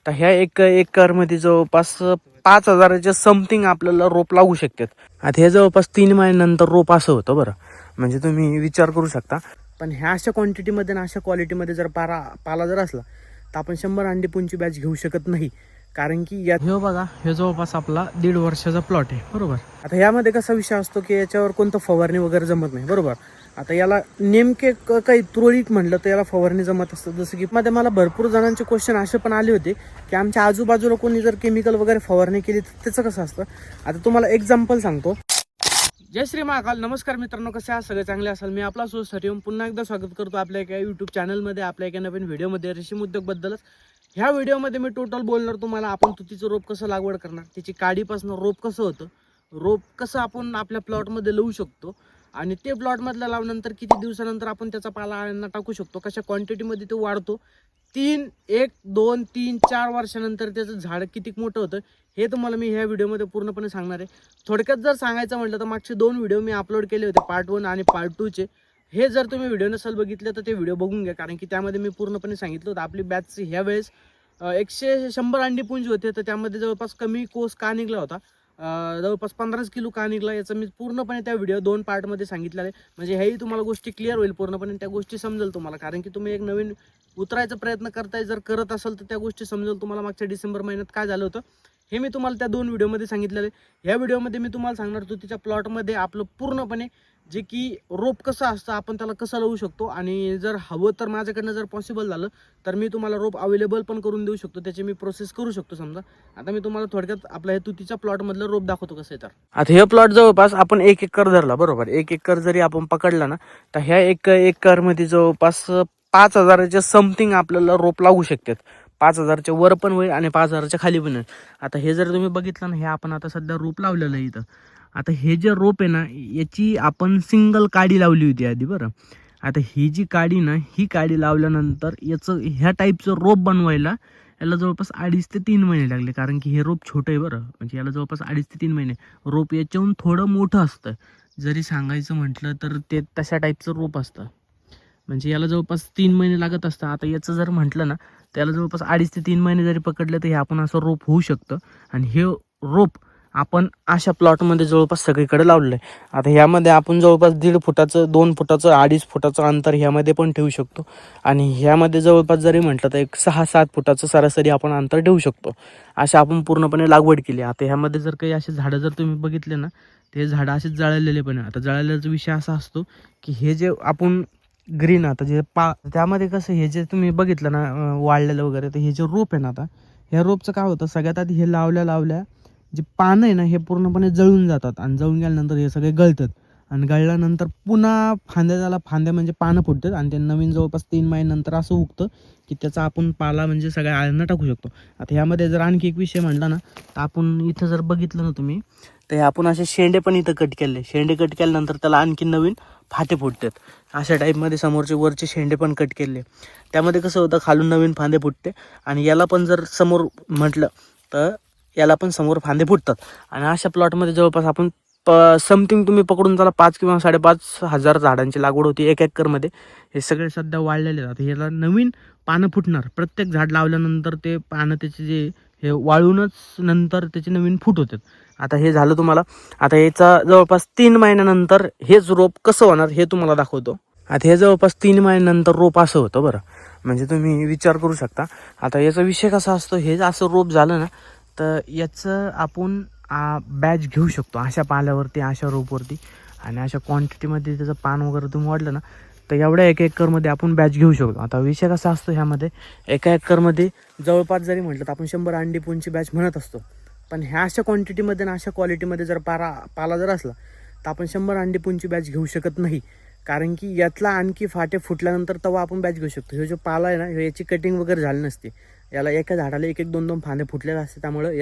तर ह्या एक एकरमध्ये जवळपास 5,000च्या समथिंग आपल्याला रोप लागू शकतात. आता हे जवळपास 3 महिन्यानंतर रोप असं होतं बरं. म्हणजे तुम्ही विचार करू शकता. पण ह्या अशा क्वांटिटीमध्ये आणि अशा क्वालिटीमध्ये जर पाला जर असला तर आपण 100 अंडीपूंची बॅच घेऊ शकत नाही. कारण की हे बघा, हे जवळपास आपला 1.5 वर्षाचा प्लॉट आहे बरोबर. आता यामध्ये कसा विषय असतो की याच्यावर कोणतं फवारणी वगैरे जमत नाही बरोबर. आता याला नेमके काही तुरळीत म्हटलं तर याला फवारणी जमत असतं. जसं की मध्ये मला भरपूर जणांचे क्वेश्चन असे पण आले होते की आमच्या आजूबाजूला कोणी जर केमिकल वगैरे फवारणी केली तर त्याचं कसं असतं. आता तुम्हाला एक्झाम्पल सांगतो. जय श्री महाकाल. नमस्कार मित्रांनो, कसे आहात? सगळे चांगले असाल. मी आपला सुसहरी पुन्हा एकदा स्वागत करतो आपल्या एका यूट्यूब चॅनलमध्ये, आपल्या एका नवीन व्हिडिओमध्ये, रेशीम उद्योगबद्दलच. ह्या व्हिडिओमध्ये मी टोटल बोलणार तुम्हाला आपण तुतीचं रोप कसं लागवड करणार, त्याची काडीपासून रोप कसं होतं, रोप कसं आपण आपल्या प्लॉटमध्ये लावू शकतो आणि ते प्लॉटमधल्या लावल्यानंतर किती दिवसानंतर आपण त्याचा पाला आळ्यांना टाकू शकतो, कशा क्वांटिटीमध्ये तो वाढतो, 1, 2, 3, 4 वर्षानंतर त्याचं झाड किती मोठं होतं हे तुम्हाला मी ह्या व्हिडिओमध्ये पूर्णपणे सांगणार आहे. थोडक्यात जर सांगायचं म्हटलं तर मागचे 2 व्हिडिओ मी अपलोड केले होते, पार्ट 1 आणि पार्ट 2चे. हे जर तुम्ही व्हिडिओ नसेल बघितले तर ते व्हिडिओ बघून घ्या, कारण की त्यामध्ये मी पूर्णपणे सांगितलं होतं आपली बॅचची ह्या वेळेस 100 अंडीपुंज होते. तर त्यामध्ये जवळपास कमी कोस का निघला होता, जवळपास 15 किलो का निघला, याचं मी पूर्णपणे त्या व्हिडिओ 2 पार्टमध्ये सांगितलं आहे. म्हणजे ह्याही तुम्हाला गोष्टी क्लिअर होईल पूर्णपणे, त्या गोष्टी समजेल तुम्हाला. कारण की तुम्ही एक नवीन उतरायचा प्रयत्न करताय जर करत असाल तर त्या गोष्टी समजेल तुम्हाला. मागच्या डिसेंबर महिन्यात काय झालं होतं हे मी तुम्हाला त्या 2 व्हिडिओमध्ये सांगितलेलं आहे. ह्या व्हिडिओमध्ये मी तुम्हाला सांगणार तुतीच्या प्लॉटमध्ये आपलं पूर्णपणे जे की रोप कसं असतं, आपण त्याला कसं लावू शकतो, आणि जर हवं तर माझ्याकडनं जर पॉसिबल झालं तर मी तुम्हाला रोप अवेलेबल पण करून देऊ शकतो, त्याची मी प्रोसेस करू शकतो. समजा आता मी तुम्हाला थोडक्यात आपल्या हे तुतीच्या प्लॉटमधलं रोप दाखवतो कसं आहे. तर आता हे प्लॉट जवळपास आपण 1 एकर धरला बरोबर. 1 एकर जरी आपण पकडला ना तर ह्या 1 एकरमध्ये जवळपास 5,000च्या समथिंग आपल्याला रोप लागू शकतात. 5,000च्या वर पण होईल आणि 5,000च्या खाली पण होईल. आता हे जर तुम्ही बघितलं ना, हे आपण आता सध्या रोप लावलेलं आहे इथं. आता हे जे रोप आहे ना, याची आपण सिंगल काडी लावली होती आधी बरं. आता ही जी काडी ना, ही काडी लावल्यानंतर याचं ह्या टाईपचं रोप बनवायला याला जवळपास 2.5 ते 3 महिने लागले. कारण की हे रोप छोटं आहे बरं. म्हणजे याला जवळपास 2.5 ते 3 महिने. रोप याच्याहून थोडं मोठं असतं जरी सांगायचं म्हटलं तर, ते तशा टाईपचं रोप असतं. म्हणजे याला जवळपास 3 महिने लागत असतं. आता याचं जर म्हटलं ना त्याला जवळपास 2.5 ते 3 महिने जरी पकडले तर हे आपण असं रोप होऊ शकतं. आणि हे रोप आपण अशा प्लॉटमध्ये जवळपास सगळीकडे लावलेलं आहे. आता ह्यामध्ये आपण जवळपास 1.5 फुटाचं, 2 फुटाचं, 2.5 फुटाचं अंतर ह्यामध्ये पण ठेवू शकतो. आणि ह्यामध्ये जवळपास जरी म्हटलं तर एक 6-7 फुटाचं सरासरी आपण अंतर ठेवू शकतो. अशा आपण पूर्णपणे लागवड केली. आता ह्यामध्ये जर काही असे झाडं जर तुम्ही बघितले ना, ते झाडं असेच जळलेले पण आहे. आता जळलेल्याचा विषय असा असतो की हे जे आपण ग्रीन, आता जे त्यामध्ये कसं, हे जे तुम्ही बघितलं ना वाळलेलं वगैरे, तर हे जे रोप आहे ना, आता ह्या रोपचं काय होतं, सगळ्यात आधी हे लावल्या जे पानं आहे ना हे पूर्णपणे जळून जातात. आणि जळून गेल्यानंतर हे सगळे गळतात. आणि गळल्यानंतर पुन्हा फांद्या म्हणजे पानं फुटतात. आणि ते नवीन जवळपास 3 महिन्यानंतर असं उगतं की त्याचा आपण पाला म्हणजे सगळ्या आळ्यांना टाकू शकतो. आता ह्यामध्ये जर आणखी एक विषय म्हणला ना तर आपण इथं जर बघितलं ना तुम्ही, तर आपण असे शेंडे पण इथं कट केले. शेंडे कट केल्यानंतर त्याला आणखी नवीन फाटे फुटतात. अशा टाईपमध्ये समोरचे वरचे शेंडे पण कट केले. त्यामध्ये कसं होतं, खालून नवीन फांदे फुटते. आणि याला पण जर समोर म्हटलं तर याला पण समोर फांदे फुटतात. आणि अशा प्लॉटमध्ये जवळपास आपण समथिंग तुम्ही पकडून चला 5 किंवा 5,500 झाडांची लागवड होती 1 एकरमध्ये. हे सगळे सध्या वाळलेले जातात. ह्याला नवीन पानं फुटणार. प्रत्येक झाड लावल्यानंतर ते पानं त्याचे जे हे वाळूनच नंतर त्याचे नवीन फूट होतात. आता हे झालं तुम्हाला. आता याचा जवळपास 3 महिन्यानंतर हेच रोप कसं होणार हे तुम्हाला दाखवतो. आता हे जवळपास 3 महिन्यानंतर रोप असं होतं बरं. म्हणजे तुम्ही विचार करू शकता. आता याचा विषय कसा असतो, हे असं रोप झालं ना तर याचं आपण बॅच घेऊ शकतो अशा पाल्यावरती, अशा रोपवरती. आणि अशा क्वांटिटीमध्ये त्याचं पान वगैरे तुम्ही वाढलं ना तर एवढ्या 1 एकरमध्ये आपण बॅच घेऊ शकतो. आता विषय कसा असतो ह्यामध्ये, 1 एकरमध्ये जवळपास जरी म्हटलं तर आपण 100 अंडीपुंची बॅच म्हणत असतो. पण ह्या अशा क्वांटिटीमध्ये आणि अशा क्वालिटीमध्ये जर पाला जर असला तर आपण 100 अंडीपुंची बॅच घेऊ शकत नाही. कारण की यातला आणखी फाटे फुटल्यानंतर तेव्हा आपण बॅच घेऊ शकतो. हे जो पाला आहे ना, याची कटिंग वगैरे झाली नसते. याला एका झाडाला 1-1, 2-2 फांदे फुटलेले असते. त्यामुळे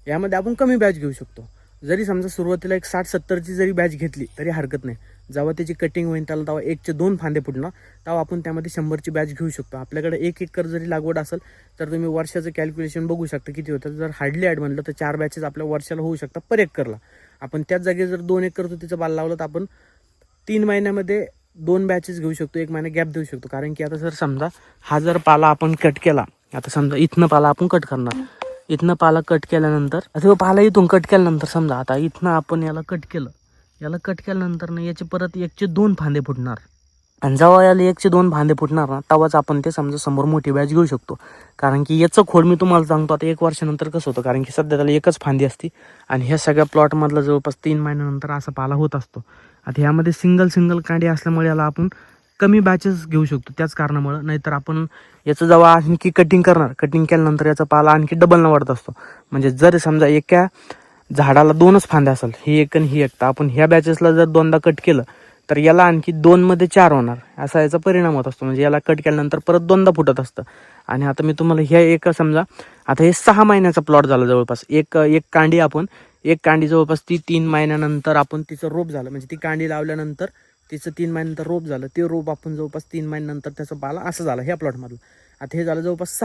यामध्ये आपण कमी बॅच घेऊ शकतो. जरी समजा सुरुवातीला एक 60-70ची जरी बॅच घेतली तरी हरकत नाही. जेव्हा त्याची कटिंग होईल त्याला तेव्हा 1 चे 2 फांदे फुटणार, तेव्हा आपण त्यामध्ये 100ची बॅच घेऊ शकतो. आपल्याकडे 1 एकर जरी लागवड असेल तर तुम्ही वर्षाचं कॅल्क्युलेशन बघू शकता किती होतं. जर हार्डली ॲड म्हणलं तर 4 बॅचेस आपल्या वर्षाला होऊ शकतात पर एकरला. आपण त्याच जागी जर 2 एकर तुतीचं बाल लावलं तर आपण 3 महिन्यामध्ये 2 बॅचेस घेऊ शकतो, 1 महिना गॅप देऊ शकतो. कारण की आता जर समजा हा जर पाला आपण कट केला आता समजा इथनं पाला आपण कट करणार, इथनं पाला कट केल्यानंतर आता पाला इथून कट केल्यानंतर समजा आता इथनं आपण याला कट केलं, याला कट केल्यानंतर ना याचे परत 1चे 2 फांदे फुटणार. आणि जेव्हा याला 1चे 2 फांदे फुटणार ना तेव्हाच आपण ते समजा समोर मोठी बॅच घेऊ शकतो. कारण की याचं खोड मी तुम्हाला सांगतो आता 1 वर्षानंतर कसं होतं, कारण की सध्या त्याला एकच फांदी असते आणि ह्या सगळ्या प्लॉटमधला जवळपास 3 महिन्यानंतर असा पाला होत असतो. आता ह्यामध्ये सिंगल कांडी असल्यामुळे याला आपण कमी बॅचेस घेऊ शकतो त्याच कारणामुळे. नाहीतर आपण याचं जेव्हा आणखी कटिंग करणार, कटिंग केल्यानंतर याचा पाला आणखी डबल न वाढत असतो. म्हणजे जर समजा एका झाडाला 2च फांद्या असेल, ही एक आणि ही एक, तर आपण ह्या बॅचेसला जर 2दा कट केलं तर याला आणखी 2 मध्ये 4 होणार, असा याचा परिणाम होत असतो. म्हणजे याला कट केल्यानंतर परत 2दा फुटत असतं. आणि आता मी तुम्हाला ह्या एक समजा आता हे 6 महिन्याचा प्लॉट झाला जवळपास, एक कांडी जवळपास ती 3 महिन्यानंतर आपण तिचं रोप झालं, म्हणजे ती कांडी लावल्यानंतर तिचं 3 महिन्यानंतर रोप झालं, ते रोप आपण जवळपास 3 महिन्यानंतर त्याचा पाला असं झालं ह्या प्लॉटमधलं. आता हे झालं जवळपास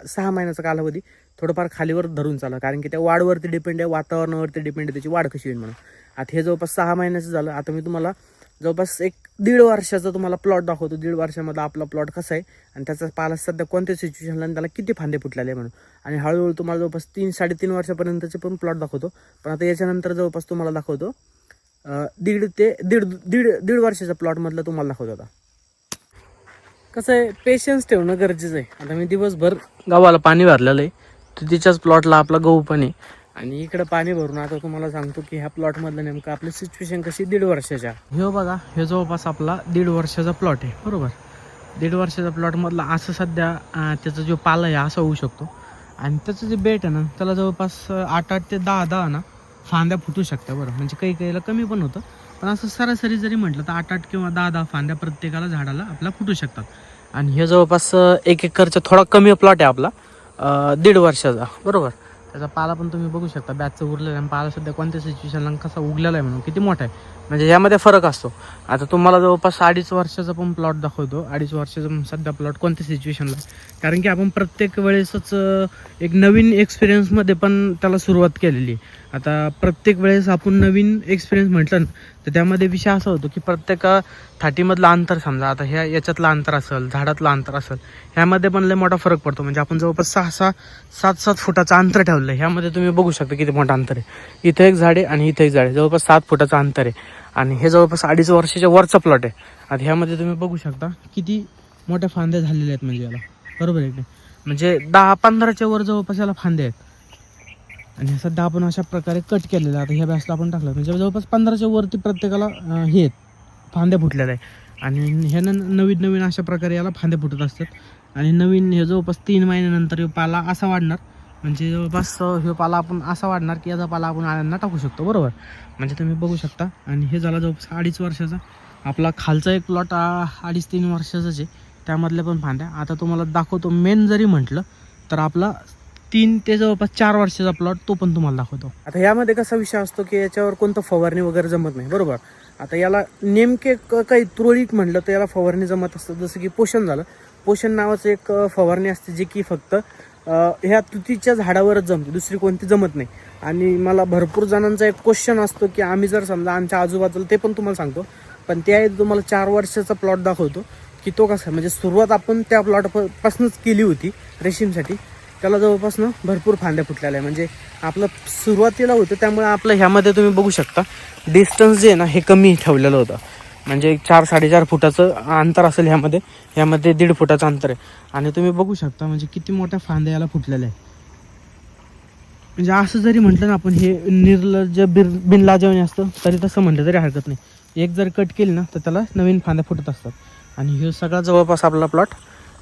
6 महिन्याचा कालावधी, थोडंफार खालीवर धरून चाललं, कारण की त्या वाढवरती डिपेंड आहे, वातावरणावरती डिपेंड आहे त्याची वाढ कशी होईल म्हणून. आता हे जवळपास 6 महिन्याचं झालं. आता मी तुम्हाला जवळपास 1-1.5 वर्षाचा तुम्हाला प्लॉट दाखवतो. 1.5 वर्षामध्ये आपला प्लॉट कसा आहे आणि त्याचा पाला सध्या कोणत्या सिच्युएशनला आणि त्याला किती फांदे फुटलेले आहे म्हणून. आणि हळूहळू तुम्हाला जवळपास 3-3.5 वर्षापर्यंतचे पण प्लॉट दाखवतो. पण आता याच्यानंतर जवळपास तुम्हाला दाखवतो 1.5 वर्षाच्या प्लॉटमधलं तुम्हाला दाखवतो. आता कसं आहे, पेशन्स ठेवणं गरजेचं आहे. आता मी दिवसभर गव्हाला पाणी भरलेलं आहे, तर तिच्याच प्लॉटला आपला गहू पण आहे आणि इकडं पाणी भरून आता तुम्हाला सांगतो की ह्या प्लॉटमधलं नेमकं आपली सिच्युएशन कशी 1.5 वर्षाच्या. हे बघा, हे जवळपास आपला 1.5 वर्षाचा प्लॉट आहे, बरोबर. 1.5 वर्षाचा प्लॉटमधला असं सध्या त्याचा जो पाला आहे असा होऊ शकतो. आणि त्याचं जे बेट आहे ना त्याला जवळपास 8 ते 10 ना फांद्या फुटू शकतात, बरं. म्हणजे काहीला कमी पण होतं, पण असं सरासरी जरी म्हटलं तर 8 किंवा 10 फांद्या प्रत्येकाला झाडाला आपल्या फुटू शकतात. आणि हे जवळपास 1 एकरचा थोडा कमी प्लॉट आहे आपला, 1.5 वर्षाचा, बरोबर. त्याचा पाला पण तुम्ही बघू शकता, बॅचचं उरलेलं आहे. पाला सध्या कोणत्या सिच्युएशनला कसा उगलेला आहे म्हणून, किती मोठा आहे, म्हणजे यामध्ये फरक असतो. आता तुम्हाला जवळपास 2.5 वर्षाचा पण प्लॉट दाखवतो. 2.5 वर्षाचा सध्या प्लॉट कोणत्या सिच्युएशनला, कारण की आपण प्रत्येक वेळेसच एक नवीन एक्सपिरियन्समध्ये पण त्याला सुरुवात केलेली आहे. आता प्रत्येक वेळेस आपण नवीन एक्सपिरियन्स म्हटलं ना तर त्यामध्ये विषय असा होतो की प्रत्येक थाटीमधलं अंतर, समजा आता याच्यातलं अंतर असेल, झाडातलं अंतर असेल, ह्यामध्ये पण लय मोठा फरक पडतो. म्हणजे आपण जवळपास 6-7 फुटाचं अंतर ठेवलं आहे. ह्यामध्ये तुम्ही बघू शकता किती मोठं अंतर आहे. इथं एक झाड आहे आणि इथं एक झाड आहे, जवळपास 7 फुटाचं अंतर आहे. आणि हे जवळपास 2.5 वर्षाच्या वरचा प्लॉट आहे. आता ह्यामध्ये तुम्ही बघू शकता किती मोठ्या फांद्या झालेल्या आहेत, म्हणजे याला, बरोबर आहे की. म्हणजे 10-15च्या वर जवळपास याला फांद्या आहेत. आणि सध्या आपण अशा प्रकारे कट केलेलं आहे. आता ह्या बॅसला आपण टाकलं, म्हणजे जवळपास 15च्या वरती प्रत्येकाला हे आहेत फांद्या फुटलेल्या आहे. आणि ह्यानं नवीन अशा प्रकारे याला फांद्या फुटत असतात. आणि नवीन हे जवळपास 3 महिन्यानंतर हे पाला असा वाढणार, म्हणजे जवळपास हे पाला आपण असा वाढणार की याचा पाला आपण आळ्यांना टाकू शकतो, बरोबर. म्हणजे तुम्ही बघू शकता. आणि हे झाला जवळपास 2.5 वर्षाचा. आपला खालचा एक प्लॉट 2.5-3 वर्षाचाच आहे, त्यामधल्या पण फांद्या. आता तुम्हाला दाखवतो मेन जरी म्हटलं तर आपला 3 ते जवळपास 4 वर्षाचा प्लॉट तो पण तुम्हाला दाखवतो. आता यामध्ये कसा विषय असतो की याच्यावर कोणतं फवारणी वगैरे जमत नाही, बरोबर. आता याला नेमके काही तुरळीत म्हटलं तर याला फवारणी जमत असतं. जसं की पोषण झालं, पोषण नावाचं एक फवारणी असते जी की फक्त ह्या तुतीच्या झाडावरच जमते, दुसरी कोणती जमत नाही. आणि मला भरपूर जणांचा एक क्वेश्चन असतो की आम्ही जर समजा आमच्या आजूबाजूला, ते पण तुम्हाला सांगतो, पण त्या तुम्हाला 4 वर्षाचा प्लॉट दाखवतो की तो कसा, म्हणजे सुरुवात आपण त्या प्लॉटपासूनच केली होती रेशीमसाठी. त्याला जवळपास ना भरपूर फांद्या फुटलेल्या आहे. म्हणजे आपलं सुरुवातीला होतं, त्यामुळे आपलं ह्यामध्ये तुम्ही बघू शकता डिस्टन्स जे आहे ना हे कमी ठेवलेलं होतं. म्हणजे 4-4.5 फुटाचं अंतर असेल ह्यामध्ये 1.5 फुटाचं अंतर आहे. आणि तुम्ही बघू शकता म्हणजे किती मोठ्या फांद्या याला फुटलेल्या आहे. म्हणजे असं जरी म्हटलं ना आपण हे निर्लज्ज बिनलाजवानी असतं तरी तसं म्हटलं तरी हरकत नाही. एक जर कट केली ना तर त्याला नवीन फांद्या फुटत असतात. आणि हे सगळा जवळपास आपला प्लॉट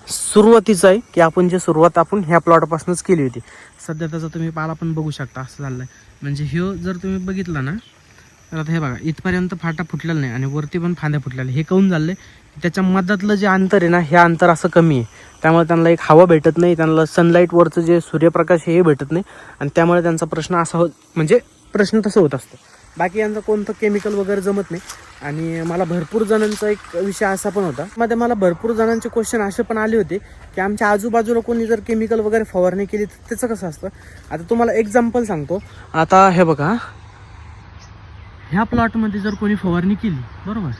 सुरुवातीचा आहे की आपण जे सुरुवात आपण ह्या प्लॉटपासूनच केली होती. सध्या त्याचा तुम्ही पाला पण बघू शकता असं झालं आहे. म्हणजे हे जर तुम्ही बघितलं ना तर आता हे बघा इथपर्यंत फाटा फुटलेला नाही आणि वरती पण फांद्या फुटलेल्या. हे काऊन झालं आहे, त्याच्या मधातलं जे अंतर आहे ना हे अंतर असं कमी आहे, त्यामुळे त्यांना एक हवा भेटत नाही, त्यांना सनलाईटवरचं जे सूर्यप्रकाश हे भेटत नाही. आणि त्यामुळे त्यांचा प्रश्न असा म्हणजे प्रश्न तसं होत असतं. बाकी यांचं कोणतं केमिकल वगैरे जमत नाही. आणि मला भरपूर जणांचा एक विषय असा पण होता, मध्ये मला भरपूर जणांचे क्वेश्चन असे पण आले होते की आमच्या आजूबाजूला कोणी जर केमिकल वगैरे फवारणी केली तर त्याचं कसं असतं. आता तुम्हाला एक्झाम्पल सांगतो. आता हे बघा, ह्या प्लॉटमध्ये जर कोणी फवारणी केली, बरोबर.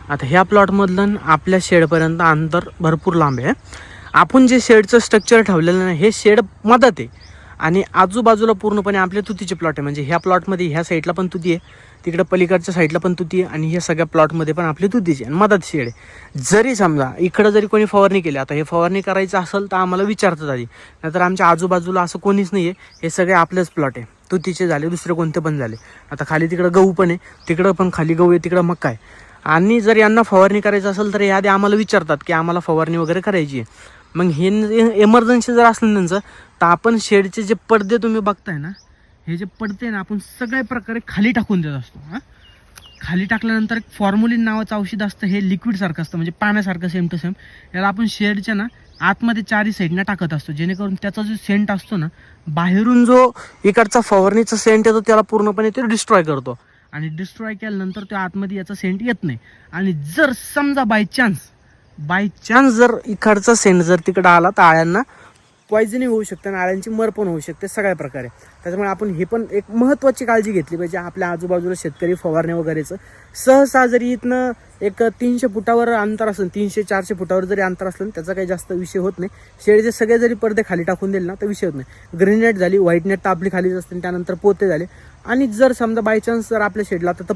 आता ह्या प्लॉटमधलं आपल्या शेडपर्यंत अंतर भरपूर लांब आहे. आपण जे शेडचं स्ट्रक्चर ठेवलेलं नाही, हे शेड मदत आहे आणि आजूबाजूला पूर्णपणे आपले तुतीचे प्लॉट आहे. म्हणजे ह्या प्लॉटमध्ये ह्या साईडला पण तुती आहे, तिकडं पलीकडच्या साईडला पण तुती आहे आणि ह्या सगळ्या प्लॉटमध्ये पण आपली तुतीची आणि मदत शेड आहे. जरी समजा इकडं जरी कोणी फवारणी केली, आता हे फवारणी करायचं असेल तर आम्हाला विचारतात आधी, नाहीतर आमच्या आजूबाजूला असं कोणीच नाही आहे, हे सगळे आपलेच प्लॉट आहे. तुतीचे झाले, दुसरे कोणते पण झाले. आता खाली तिकडं गहू पण आहे, तिकडं पण खाली गहू आहे, तिकडं मका आहे. आणि जर यांना फवारणी करायचं असेल तर याआधी आम्हाला विचारतात की आम्हाला फवारणी वगैरे करायची आहे. मग हे एमर्जन्सी जर असलं त्यांचं, तर आपण शेडचे जे पडदे तुम्ही बघताय ना, हे जे पडते ना, आपण सगळ्या प्रकारे खाली टाकून देत असतो. हां, खाली टाकल्यानंतर एक फॉर्म्युलिन नावाचं औषध असतं, हे लिक्विडसारखं असतं, म्हणजे पाण्यासारखं सेम टू सेम. याला आपण शेडच्या ना आतमध्ये चारही साईडनं टाकत असतो, जेणेकरून त्याचा जो सेंट असतो ना, बाहेरून जो इकडचा फवारणीचा सेंट येतो त्याला पूर्णपणे ते डिस्ट्रॉय करतो. आणि डिस्ट्रॉय केल्यानंतर त्या आतमध्ये याचा सेंट येत नाही. आणि जर समजा बाय चान्स जर इकडचा सेंट जर तिकडं आला तर आळ्यांना पॉयझनिंग होऊ शकते आणि आळ्यांची मर पण होऊ शकते सगळ्या प्रकारे. त्याच्यामुळे आपण हे पण एक महत्त्वाची काळजी घेतली पाहिजे. आपल्या आजूबाजूला शेतकरी फवारणी वगैरेचं सहसा जरी इथनं एक 300 फुटावर अंतर असेल, 300-400 फुटावर जरी अंतर असलं, त्याचा काही जास्त विषय होत नाही. शेडचे सगळे जरी पडदे खाली टाकून दिले ना तर विषय होत नाही. ग्रीन नेट झाली, व्हाईट नेट तर आपली खालीच असते, त्यानंतर पोते झाले. आणि जर समजा बाय चान्स जर आपल्या शेडला आता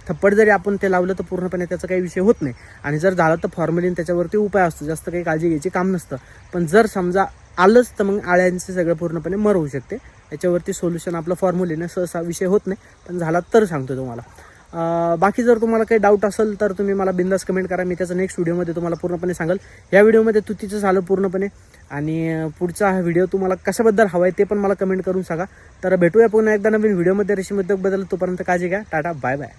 थप्पड जरी आपण ते लावलं तर पूर्णपणे त्याचा काही विषय होत नाही. आणि जर झालं तर फॉर्मॅलिन त्याच्यावरती उपाय असतो, जास्त काही काळजी घ्यायची काम नसतं. पण जर समजा आलंच तर मग आळ्यांचे सगळं पूर्णपणे मर होऊ शकते. याच्यावरती सोल्युशन आपलं फॉर्म्युलिन, सहसा विषय होत नाही, पण झाला तर सांगतो तुम्हाला. बाकी जर तुम्हाला काही डाऊट असेल तर तुम्ही मला बिंदास कमेंट करा, मी त्याचं नेक्स्ट व्हिडिओमध्ये तुम्हाला पूर्णपणे सांगाल. या व्हिडिओमध्ये तुतीचं झालं पूर्णपणे, आणि पुढचा हा व्हिडिओ तुम्हाला कशाबद्दल हवा आहे ते पण मला कमेंट करून सांगा. तर भेटूया पुन्हा एकदा नवीन व्हिडिओमध्ये रेशीम उद्योगबद्दल. तोपर्यंत काळजी घ्या. Tata, bye bye.